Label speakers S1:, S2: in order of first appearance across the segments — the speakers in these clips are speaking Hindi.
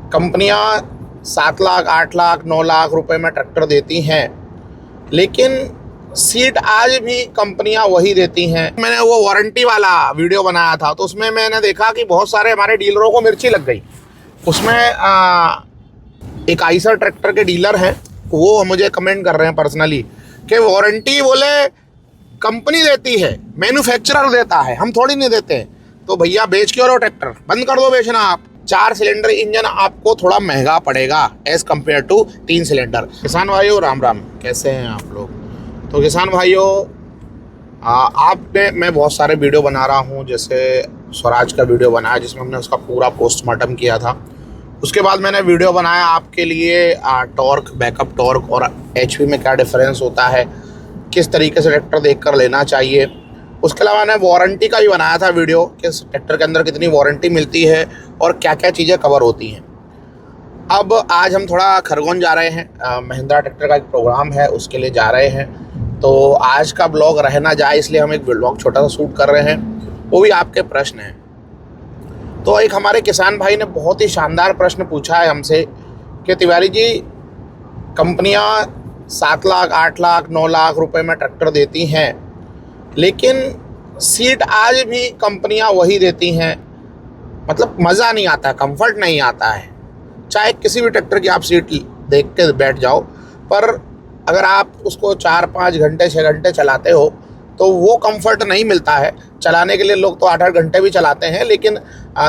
S1: कंपनियां 7 लाख 8 लाख 9 लाख रुपए में ट्रैक्टर देती हैं, लेकिन सीट आज भी कंपनियां वही देती हैं। मैंने वो वारंटी वाला वीडियो बनाया था, तो उसमें मैंने देखा कि बहुत सारे हमारे डीलरों को मिर्ची लग गई। उसमें एक आइसर ट्रैक्टर के डीलर हैं, वो मुझे कमेंट कर रहे हैं पर्सनली कि वारंटी बोले कंपनी देती है, मैन्युफैक्चरर देता है, हम थोड़ी नहीं देते हैं। तो भैया बेच क्यों रहे हो ट्रैक्टर? बंद कर दो बेचना। आप 4 सिलेंडर इंजन आपको थोड़ा महंगा पड़ेगा एज कम्पेयर टू 3 सिलेंडर। किसान भाइयों राम राम, कैसे हैं आप लोग? तो किसान भाइयों, मैं बहुत सारे वीडियो बना रहा हूँ, जैसे स्वराज का वीडियो बनाया जिसमें हमने उसका पूरा पोस्टमार्टम किया था। उसके बाद मैंने वीडियो बनाया आपके लिए टॉर्क, बैकअप टॉर्क और एचपी में क्या डिफरेंस होता है, किस तरीके से ट्रैक्टर देखकर लेना चाहिए। उसके अलावा मैंने वारंटी का भी बनाया था वीडियो कि ट्रैक्टर के अंदर कितनी वारंटी मिलती है और क्या क्या चीज़ें कवर होती हैं। अब आज हम थोड़ा खरगोन जा रहे हैं, महिंद्रा ट्रैक्टर का एक प्रोग्राम है, उसके लिए जा रहे हैं। तो आज का ब्लॉग रह ना जाए इसलिए हम एक ब्लॉग छोटा सा शूट कर रहे हैं, वो भी आपके प्रश्न हैं। तो एक हमारे किसान भाई ने बहुत ही शानदार प्रश्न पूछा है हमसे कि तिवारी जी, कंपनियां 7 लाख 8 लाख 9 लाख रुपए में ट्रैक्टर देती हैं, लेकिन सीट आज भी कंपनियां वही देती हैं। मतलब मज़ा नहीं आता, कंफर्ट नहीं आता है। चाहे किसी भी ट्रैक्टर की आप सीट देख के बैठ जाओ, पर अगर आप उसको 4-5 घंटे 6 घंटे चलाते हो तो वो कंफर्ट नहीं मिलता है। चलाने के लिए लोग तो 8-8 घंटे भी चलाते हैं, लेकिन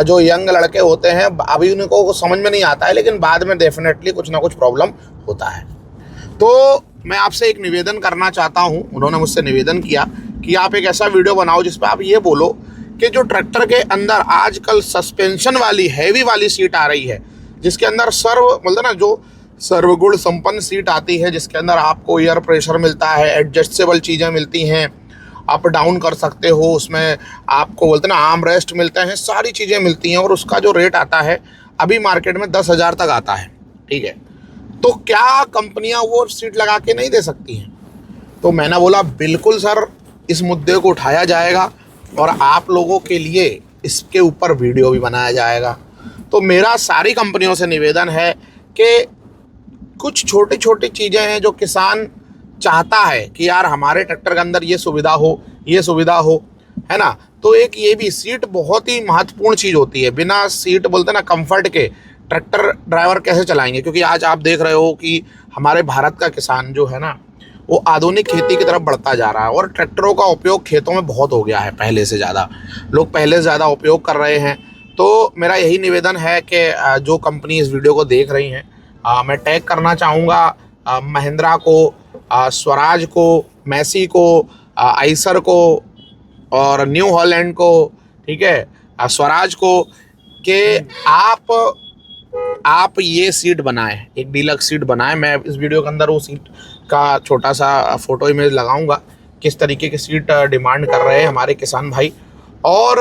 S1: जो यंग लड़के होते हैं अभी उनको समझ में नहीं आता है, लेकिन बाद में डेफिनेटली कुछ ना कुछ प्रॉब्लम होता है। तो मैं आपसे एक निवेदन करना चाहता हूं, उन्होंने मुझसे निवेदन किया कि आप एक ऐसा वीडियो बनाओ जिस पर आप ये बोलो कि जो ट्रैक्टर के अंदर आजकल सस्पेंशन वाली हैवी वाली सीट आ रही है, जिसके अंदर बोलते ना, जो सर्वगुण संपन्न सीट आती है, जिसके अंदर आपको एयर प्रेशर मिलता है, एडजस्टेबल चीज़ें मिलती हैं, अप डाउन कर सकते हो, उसमें आपको बोलते ना आर्म रेस्ट मिलते हैं, सारी चीज़ें मिलती हैं, और उसका जो रेट आता है अभी मार्केट में 10,000 तक आता है। ठीक है, तो क्या कंपनियां वो सीट लगा के नहीं दे सकती हैं? तो मैंने बोला बिल्कुल सर, इस मुद्दे को उठाया जाएगा और आप लोगों के लिए इसके ऊपर वीडियो भी बनाया जाएगा। तो मेरा सारी कंपनियों से निवेदन है कि कुछ छोटी छोटी चीज़ें हैं जो किसान चाहता है कि यार हमारे ट्रैक्टर के अंदर ये सुविधा हो, ये सुविधा हो, है ना। तो एक ये भी सीट बहुत ही महत्वपूर्ण चीज़ होती है। बिना सीट बोलते ना कंफर्ट के ट्रैक्टर ड्राइवर कैसे चलाएंगे? क्योंकि आज आप देख रहे हो कि हमारे भारत का किसान जो है ना, वो आधुनिक खेती की तरफ बढ़ता जा रहा है और ट्रैक्टरों का उपयोग खेतों में बहुत हो गया है। पहले से ज़्यादा लोग पहले से ज़्यादा उपयोग कर रहे हैं। तो मेरा यही निवेदन है कि जो कंपनी इस वीडियो को देख रही हैं, मैं टैग करना चाहूँगा महिंद्रा को, स्वराज को, मैसी को, आइसर को और न्यू हॉलैंड को, ठीक है, स्वराज को, कि आप ये सीट बनाएं, एक डीलक्स सीट बनाएं। मैं इस वीडियो के अंदर वो सीट का छोटा सा फोटो इमेज लगाऊंगा, किस तरीके की सीट डिमांड कर रहे हैं हमारे किसान भाई। और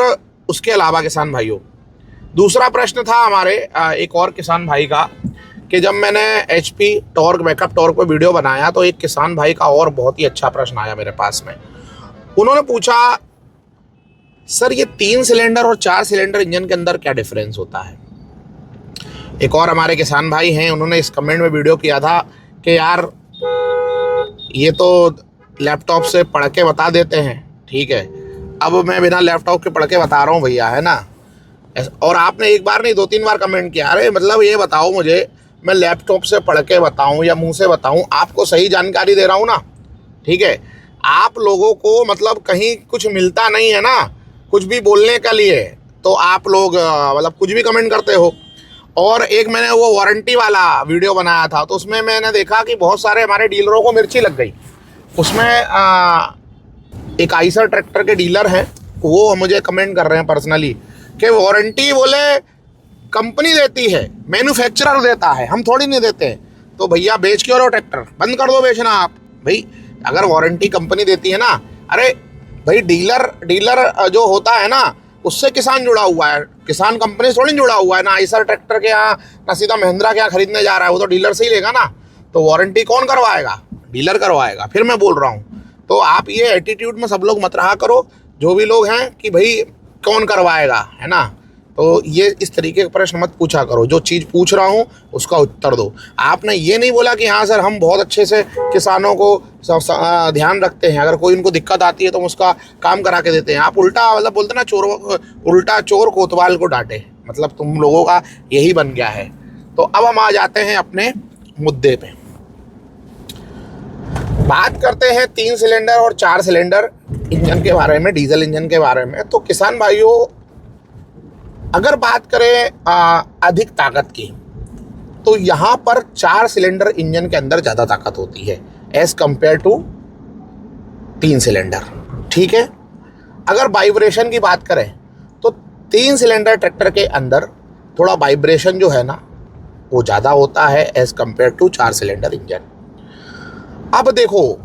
S1: उसके अलावा किसान भाइयों, दूसरा प्रश्न था हमारे एक और किसान भाई का कि जब मैंने एचपी टॉर्क, बैकअप टॉर्क पे वीडियो बनाया तो एक किसान भाई का और बहुत ही अच्छा प्रश्न आया मेरे पास में। उन्होंने पूछा, सर ये 3 सिलेंडर और 4 सिलेंडर इंजन के अंदर क्या डिफरेंस होता है? एक और हमारे किसान भाई हैं, उन्होंने इस कमेंट में वीडियो किया था कि यार ये तो लैपटॉप से पढ़ के बता देते हैं। ठीक है, अब मैं बिना लैपटॉप के पढ़ के बता रहा हूँ भैया, है ना। और आपने एक बार नहीं 2-3 बार कमेंट किया, अरे मतलब ये बताओ मुझे, मैं लैपटॉप से पढ़ के बताऊँ या मुंह से बताऊँ? आपको सही जानकारी दे रहा हूँ ना। ठीक है, आप लोगों को मतलब कहीं कुछ मिलता नहीं है ना कुछ भी बोलने के लिए, तो आप लोग मतलब कुछ भी कमेंट करते हो। और एक मैंने वो वारंटी वाला वीडियो बनाया था, तो उसमें मैंने देखा कि बहुत सारे हमारे डीलरों को मिर्ची लग गई। उसमें एक आइसर ट्रैक्टर के डीलर हैं, वो मुझे कमेंट कर रहे हैं पर्सनली कि वारंटी बोले कंपनी देती है, मैन्युफैक्चरर देता है, हम थोड़ी नहीं देते हैं। तो भैया बेच क्यों रहे हो ट्रैक्टर? बंद कर दो बेचना आप। भाई अगर वारंटी कंपनी देती है ना, अरे भाई डीलर जो होता है ना, उससे किसान जुड़ा हुआ है, किसान कंपनी से थोड़ी जुड़ा हुआ है ना। आइसर ट्रैक्टर के यहाँ ना सीधा महिंद्रा के यहाँ खरीदने जा रहा है, वो तो डीलर से ही लेगा ना। तो वारंटी कौन करवाएगा? डीलर करवाएगा। फिर मैं बोल रहा हूँ, तो आप ये एटीट्यूड में सब लोग मत रहा करो, जो भी लोग हैं, कि भाई कौन करवाएगा, है ना। तो ये इस तरीके के प्रश्न मत पूछा करो, जो चीज़ पूछ रहा हूँ उसका उत्तर दो। आपने ये नहीं बोला कि हाँ सर हम बहुत अच्छे से किसानों को ध्यान रखते हैं, अगर कोई उनको दिक्कत आती है तो हम उसका काम करा के देते हैं। आप उल्टा मतलब बोलते ना, उल्टा चोर कोतवाल को डांटे, मतलब तुम लोगों का यही बन गया है। तो अब हम आ जाते हैं अपने मुद्दे पे, बात करते हैं 3 सिलेंडर और 4 सिलेंडर इंजन के बारे में, डीजल इंजन के बारे में। तो किसान भाइयों, अगर बात करें अधिक ताकत की, तो यहाँ पर 4 सिलेंडर इंजन के अंदर ज़्यादा ताकत होती है एज कंपेयर टू 3 सिलेंडर, ठीक है। अगर वाइब्रेशन की बात करें तो 3 सिलेंडर ट्रैक्टर के अंदर थोड़ा वाइब्रेशन जो है ना वो ज़्यादा होता है as compared to 4 cylinder engine. अब देखो,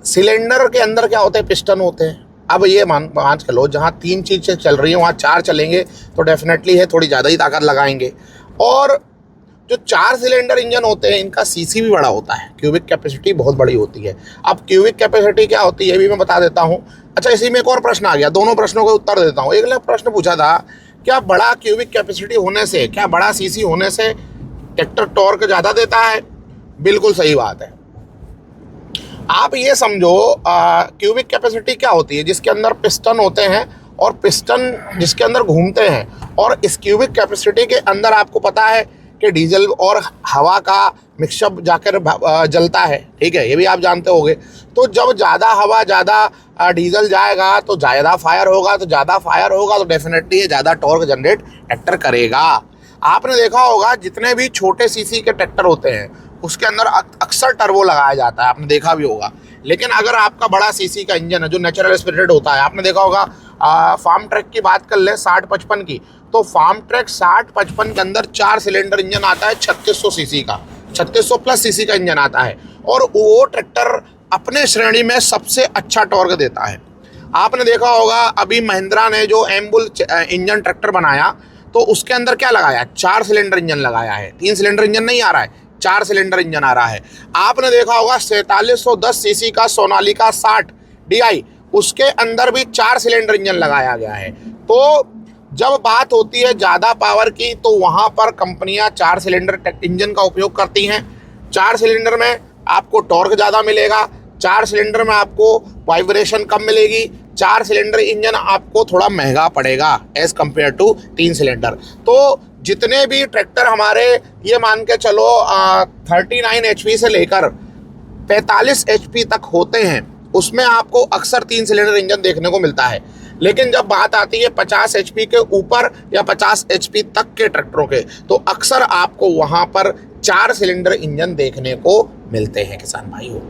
S1: सिलेंडर के अंदर क्या होते हैं, पिस्टन होते हैं। अब ये मान चलो जहाँ 3 चीज़ें चल रही हैं वहाँ 4 चलेंगे तो डेफिनेटली है थोड़ी ज़्यादा ही ताकत लगाएंगे। और जो 4 सिलेंडर इंजन होते हैं इनका सीसी भी बड़ा होता है, क्यूबिक कैपेसिटी बहुत बड़ी होती है। अब क्यूबिक कैपेसिटी क्या होती है ये भी मैं बता देता हूँ। अच्छा, इसी में एक और प्रश्न आ गया, दोनों प्रश्नों का उत्तर देता हूँ। एक प्रश्न पूछा था, क्या बड़ा क्यूबिक कैपेसिटी होने से, क्या बड़ा सीसी होने से ट्रैक्टर टॉर्क ज़्यादा देता है? बिल्कुल सही बात है। आप ये समझो, क्यूबिक कैपेसिटी क्या होती है, जिसके अंदर पिस्टन होते हैं और पिस्टन जिसके अंदर घूमते हैं, और इस क्यूबिक कैपेसिटी के अंदर आपको पता है कि डीजल और हवा का मिक्सअप जाकर जलता है, ठीक है, ये भी आप जानते होंगे। तो जब ज़्यादा हवा ज़्यादा डीजल जाएगा तो ज़्यादा फायर होगा, तो ज़्यादा फायर होगा तो डेफिनेटली ये ज़्यादा टॉर्क जनरेट ट्रैक्टर करेगा। आपने देखा होगा जितने भी छोटे सीसी के ट्रैक्टर होते हैं उसके अंदर अक्सर टर्बो लगाया जाता है, आपने देखा भी होगा। लेकिन अगर आपका बड़ा सीसी का इंजन है जो नेचुरल एस्पिरेटेड होता है, आपने देखा होगा फार्म ट्रैक की बात कर ले 60-55 की, तो फार्म ट्रैक 60-55 के अंदर 4 सिलेंडर इंजन आता है 3600 सीसी का, 3600 प्लस सीसी का इंजन आता है, और वो ट्रैक्टर अपने श्रेणी में सबसे अच्छा टॉर्क देता है। आपने देखा होगा अभी महिंद्रा ने जो एम्बुल इंजन ट्रैक्टर बनाया तो उसके अंदर क्या लगाया, 4 सिलेंडर इंजन लगाया है, 3 सिलेंडर इंजन नहीं आ रहा है, 4 सिलेंडर इंजन आ रहा है। आपने देखा होगा 4710 सीसी का सोनालिका 60 DI, उसके अंदर भी 4 सिलेंडर इंजन लगाया गया है। तो जब बात होती है ज़्यादा पावर की तो वहाँ पर कंपनियाँ 4 सिलेंडर इंजन का उपयोग करती हैं। 4 सिलेंडर में आपको टॉर्क ज़्यादा मिलेगा, 4 सिलेंडर में आपको वाइब्रेशन कम मिलेगी, 4 सिलेंडर इंजन आपको थोड़ा महंगा पड़ेगा एज़ कंपेयर टू 3 सिलेंडर। तो जितने भी ट्रैक्टर हमारे ये मान के चलो 39 HP से लेकर 45 HP तक होते हैं, उसमें आपको अक्सर 3 सिलेंडर इंजन देखने को मिलता है। लेकिन जब बात आती है 50 HP के ऊपर या 50 HP तक के ट्रैक्टरों के, तो अक्सर आपको वहाँ पर 4 सिलेंडर इंजन देखने को मिलते हैं किसान भाइयों।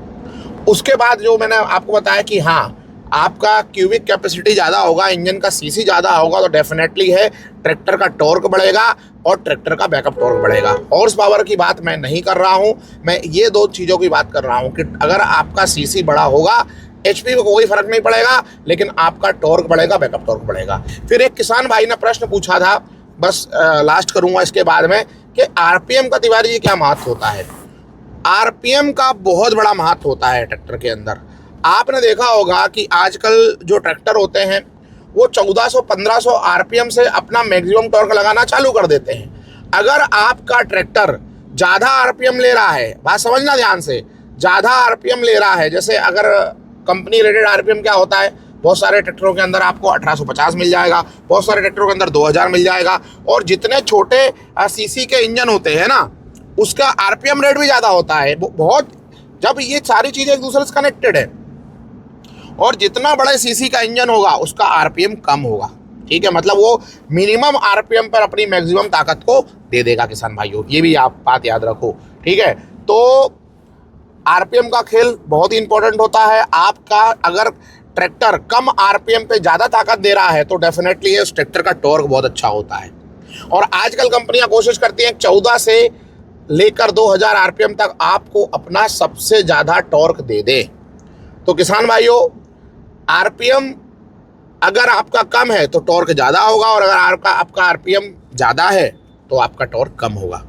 S1: उसके बाद जो मैंने आपको बताया कि हाँ, आपका क्यूबिक कैपेसिटी ज़्यादा होगा, इंजन का सीसी ज़्यादा होगा, तो डेफिनेटली है ट्रैक्टर का टॉर्क बढ़ेगा और ट्रैक्टर का बैकअप टॉर्क बढ़ेगा। हॉर्स पावर की बात मैं नहीं कर रहा हूँ, मैं ये 2 चीज़ों की बात कर रहा हूँ कि अगर आपका सीसी बड़ा होगा, HP को कोई फर्क नहीं पड़ेगा, लेकिन आपका टॉर्क बढ़ेगा, बैकअप टॉर्क बढ़ेगा। फिर एक किसान भाई ने प्रश्न पूछा था, बस लास्ट करूँगा इसके बाद में, कि RPM का तिवारी जी क्या महत्व होता है। RPM का बहुत बड़ा महत्व होता है ट्रैक्टर के अंदर। आपने देखा होगा कि आजकल जो ट्रैक्टर होते हैं वो 1400-1500 RPM से अपना मैक्सिमम टॉर्क लगाना चालू कर देते हैं। अगर आपका ट्रैक्टर ज़्यादा RPM ले रहा है, बात समझना ध्यान से, ज़्यादा RPM ले रहा है, जैसे अगर कंपनी रेटेड RPM क्या होता है, बहुत सारे ट्रैक्टरों के अंदर आपको 1850 मिल जाएगा, बहुत सारे ट्रैक्टरों के अंदर 2000 मिल जाएगा, और जितने छोटे सीसी के इंजन होते हैं ना उसका RPM रेट भी ज़्यादा होता है बहुत। जब ये सारी चीज़ें एक दूसरे से कनेक्टेड है, और जितना बड़ा सीसी का इंजन होगा उसका RPM कम होगा, ठीक है, मतलब वो मिनिमम RPM पर अपनी मैक्सिमम ताकत को दे देगा किसान भाइयों, ये भी आप बात याद रखो, ठीक है। तो RPM का खेल बहुत ही इंपॉर्टेंट होता है। आपका अगर ट्रैक्टर कम RPM पे ज़्यादा ताकत दे रहा है तो डेफिनेटली उस ट्रैक्टर का टॉर्क बहुत अच्छा होता है। और आजकल कंपनियां कोशिश करती हैं 14 से लेकर 2000 RPM तक आपको अपना सबसे ज़्यादा टॉर्क दे दे। तो किसान भाइयों, RPM अगर आपका कम है तो टॉर्क ज़्यादा होगा, और अगर आपका RPM ज़्यादा है तो आपका टॉर्क कम होगा,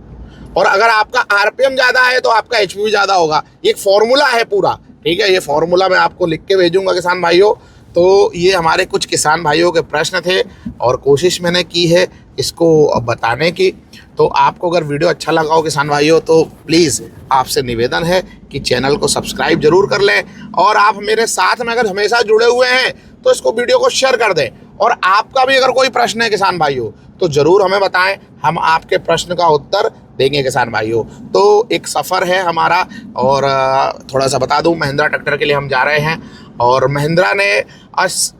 S1: और अगर आपका RPM ज़्यादा है तो आपका HP भी ज़्यादा होगा। एक फॉर्मूला है पूरा, ठीक है, ये फॉर्मूला मैं आपको लिख के भेजूंगा किसान भाइयों, तो ये हमारे कुछ किसान भाइयों के प्रश्न थे और कोशिश मैंने की है इसको बताने की। तो आपको अगर वीडियो अच्छा लगा हो किसान भाइयों तो प्लीज़ आपसे निवेदन है कि चैनल को सब्सक्राइब जरूर कर लें, और आप मेरे साथ में अगर हमेशा जुड़े हुए हैं तो इसको वीडियो को शेयर कर दें। और आपका भी अगर कोई प्रश्न है किसान भाइयों तो ज़रूर हमें बताएं, हम आपके प्रश्न का उत्तर देंगे किसान भाइयों। तो एक सफ़र है हमारा, और थोड़ा सा बता दूं, महिंद्रा ट्रैक्टर के लिए हम जा रहे हैं और महिंद्रा ने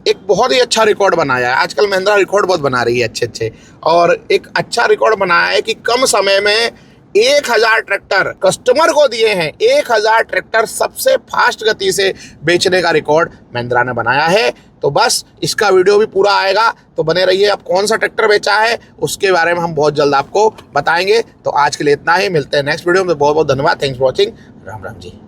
S1: एक बहुत ही अच्छा रिकॉर्ड बनाया है। आजकल महिंद्रा रिकॉर्ड बहुत बना रही है अच्छे, और एक अच्छा रिकॉर्ड बनाया है कि कम समय में 1000 ट्रैक्टर कस्टमर को दिए हैं। 1000 ट्रैक्टर सबसे फास्ट गति से बेचने का रिकॉर्ड महिंद्रा ने बनाया है। तो बस इसका वीडियो भी पूरा आएगा, तो बने रहिए। अब कौन सा ट्रैक्टर बेचा है उसके बारे में हम बहुत जल्द आपको बताएंगे। तो आज के लिए इतना ही, मिलते हैं नेक्स्ट वीडियो में। बहुत बहुत धन्यवाद, thanks for watching, Ram Ram ji.